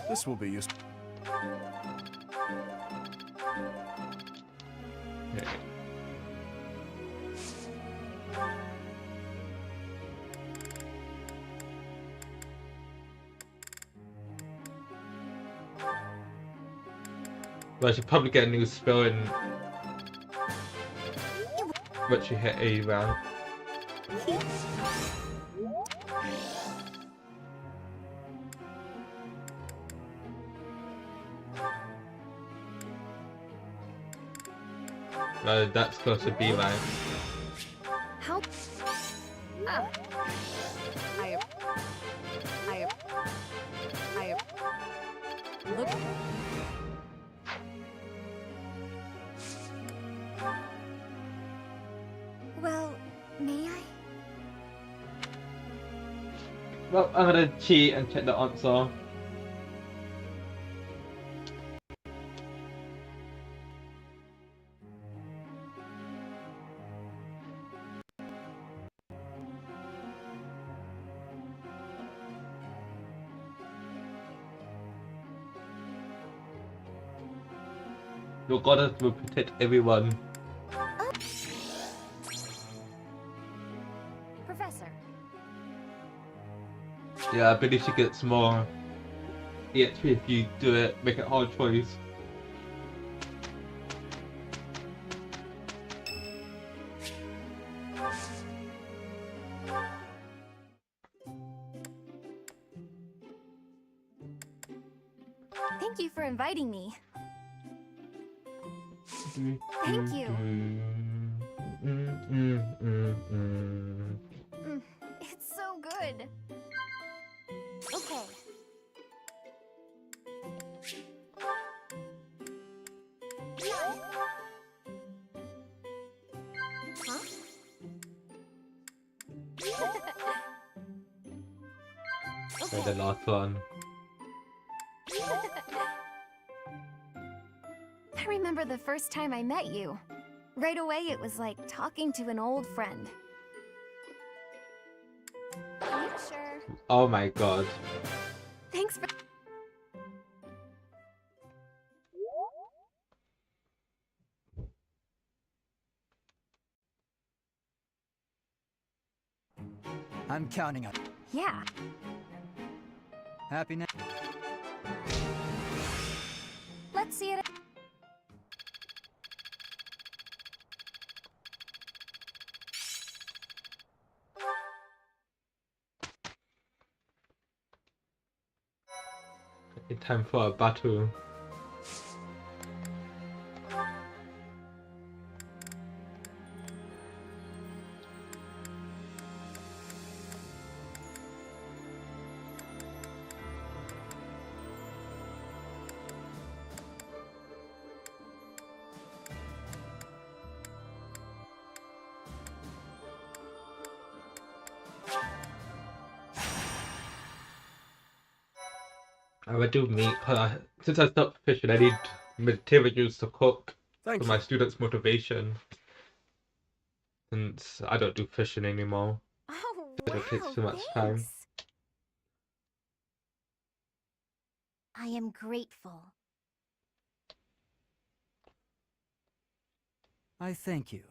This will be useful. Okay. Well, I should probably get a new spell in once you hit a round. That's supposed to be right. How? I look. Well, may I? Well, I'm gonna cheat and check the answer. Your goddess will protect everyone. Professor. Yeah, I believe she gets more EXP if you do it, make it hard choice. Thank you for inviting me. Thank you. It's so good. Okay. Huh? Okay. The last one. I remember the first time I met you. Right away, it was like talking to an old friend. Are you sure? Oh my god. Thanks for... I'm counting on. Yeah. Happy now. Let's see it. It's time for a battle. I would do meat. Since I stopped fishing, I need materials to cook for my students' motivation. Since I don't do fishing anymore. Oh, It takes wow, too much time. thanks. I am grateful. I thank you.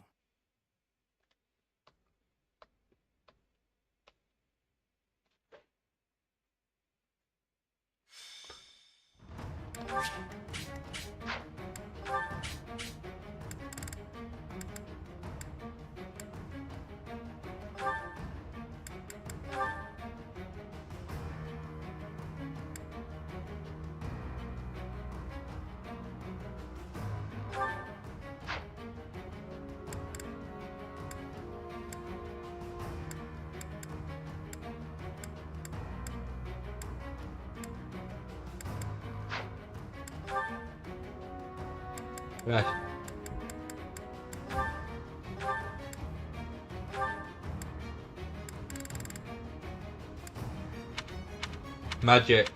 Right. Magic.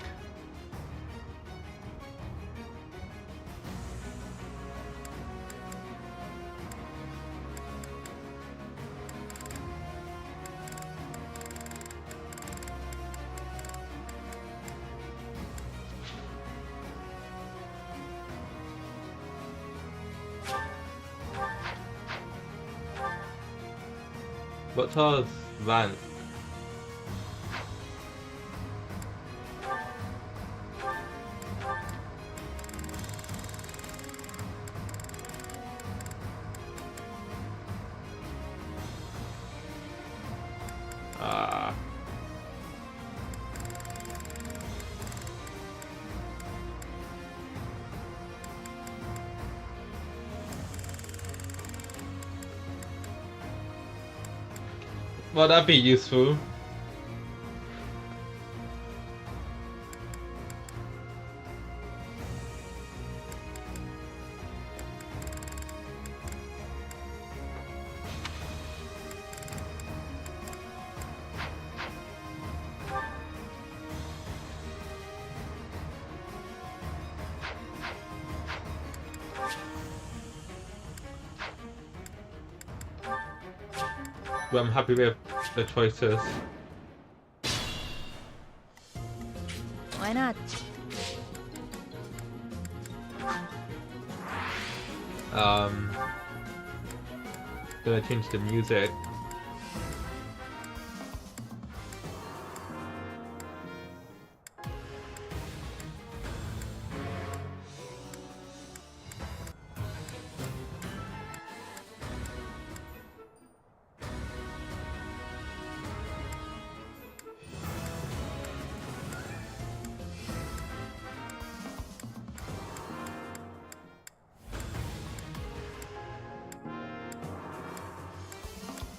What's our rank? Well, that'd be useful. But I'm happy with the choices. Why not? Gonna change the music.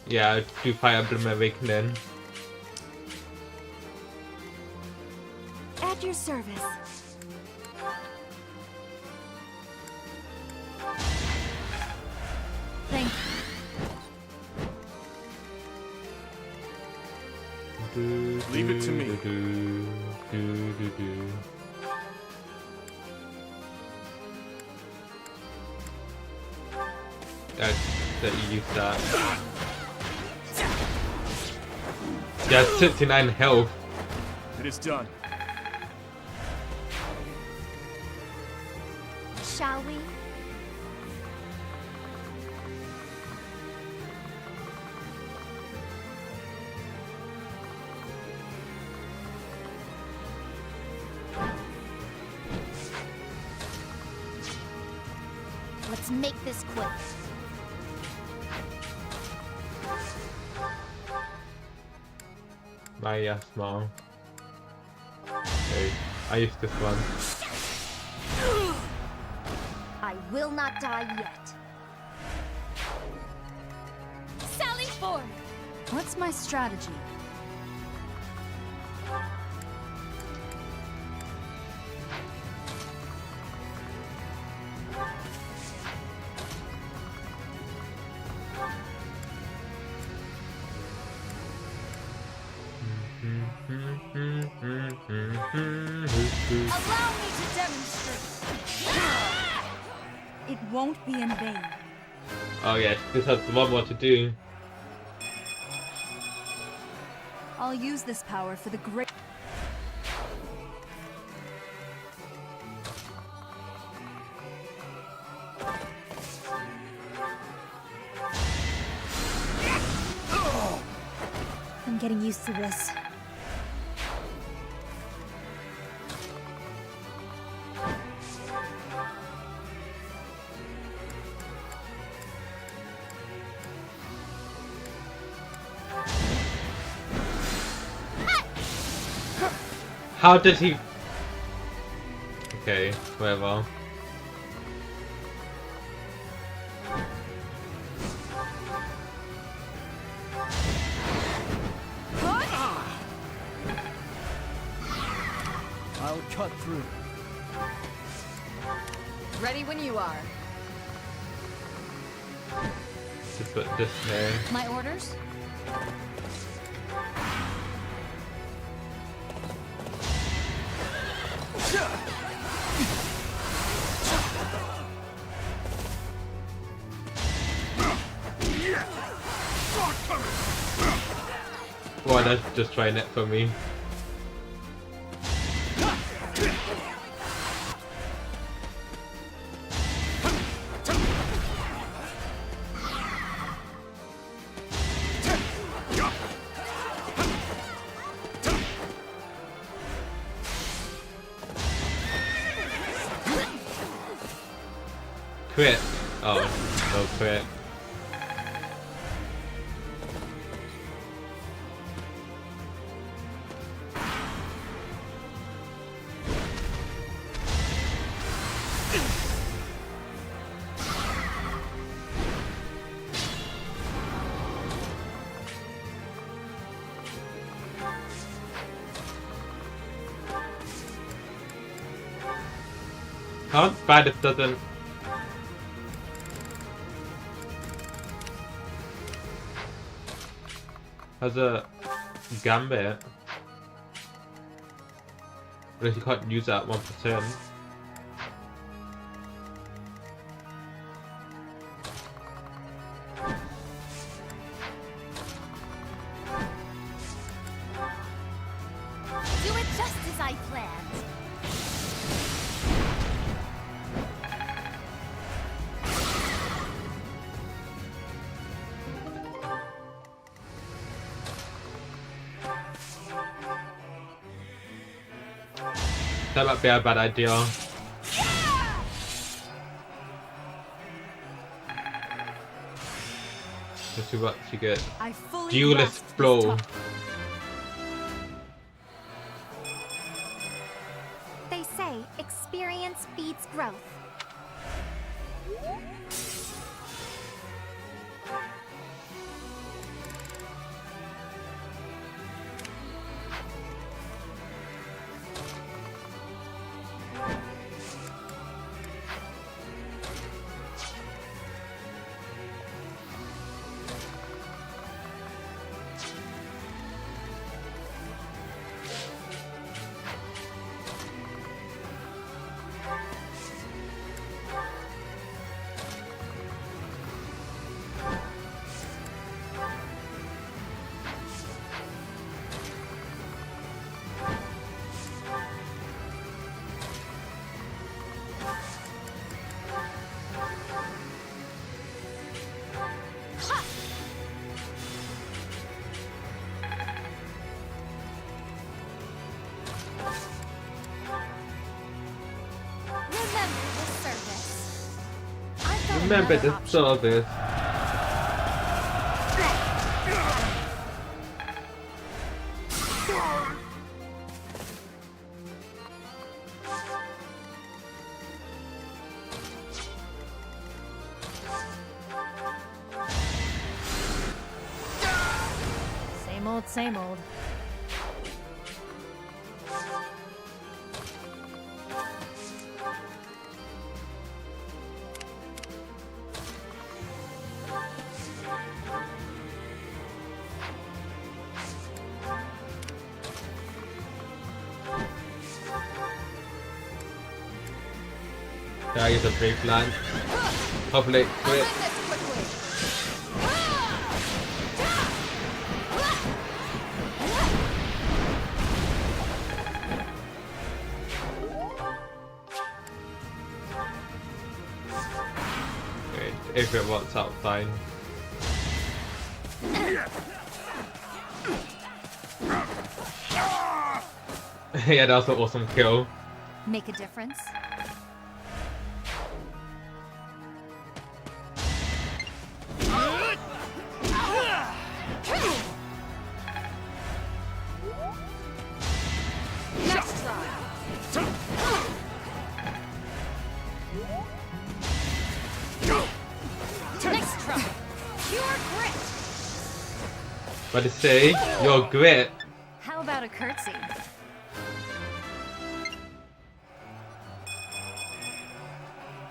Yeah, do Fire Emblem Awakening. At your service. Thank you. Leave it to me. That you use that. Yeah, 69 health. It is done. Shall we? Let's make this quick. My small. Hey, I used this one. I will not die yet. Sally forth! What's my strategy? Allow me to demonstrate! It won't be in vain. Oh yeah, this has one more to do. I'll use this power for the great... I'm getting used to this. How did he... Okay, whatever. I'll cut through. Ready when you are. Just put this there. My orders? Why not just try it for me? Quit. Oh, no quit. Not bad if it doesn't. Has a gambit. But you can't use that 1%. Do it just as I planned. That might be a bad idea. Let's see what you get. Duelist blow. They say experience feeds growth. Remember the service. Same old, same old. Yeah, I guess a brave plan. Hopefully, quit. If it works out fine. Yeah, that was an awesome kill. Make a difference? Next try. Next try. Pure grit. But to say, your grit. How about a curtsy?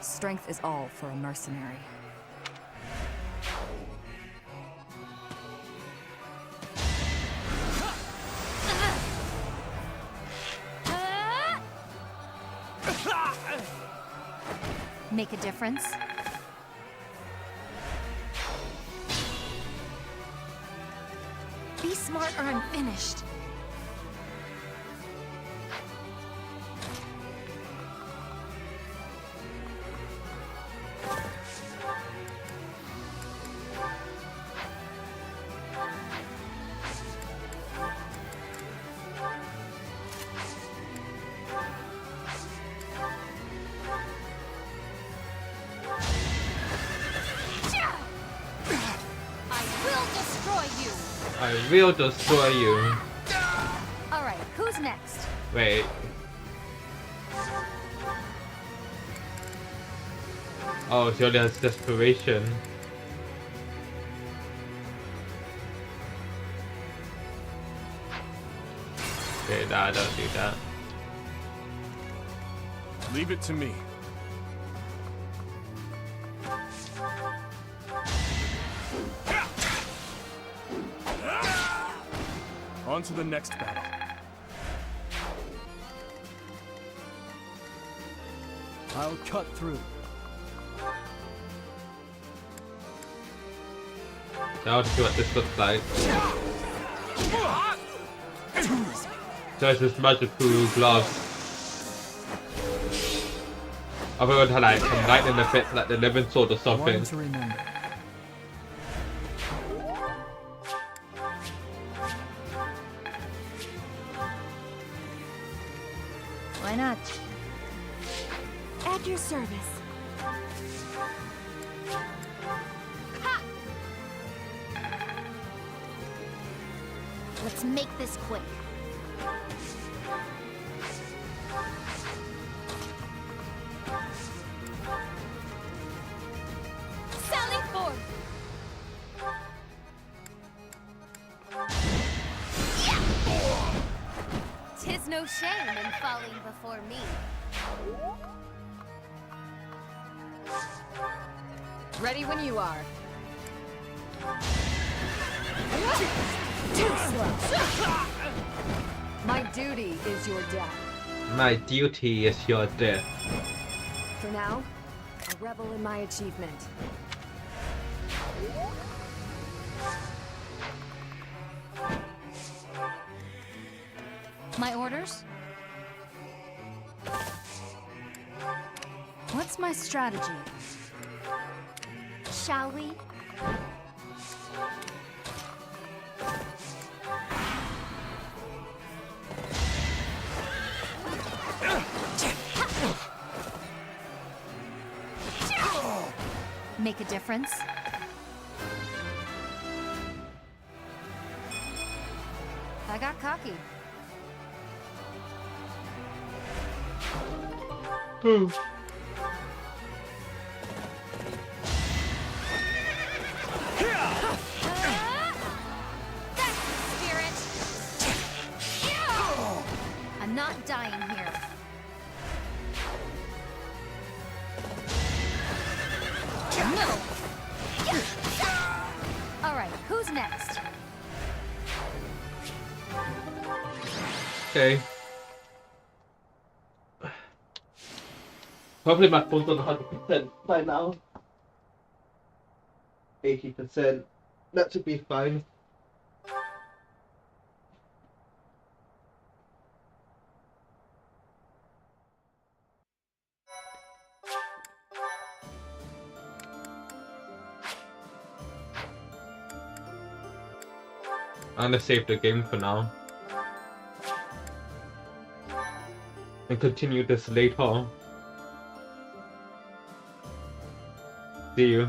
Strength is all for a mercenary. Make a difference? Be smart or I'm finished. I will destroy you. Alright, who's next? Wait. Oh, she only has desperation. Okay, nah, don't do that. Leave it to me. On to the next battle. I'll cut through. Now to see what this looks like. There's this magical gloves. Other than like some lightning effects like the living sword or something. One to remember. Why not? At your service. Let's make this quick. Sally forth! Tis no shame in falling before me. Ready when you are. Too slow. My duty is your death. My duty is your death. For now, a revel in my achievement. My orders? What's my strategy? Shall we? Make a difference? I got cocky. That's the spirit! I'm not dying here. No! Alright, who's next? Okay. Hopefully my phone's on 100% by now. 80%. That should be fine. I'm gonna save the game for now. And continue this later. See you.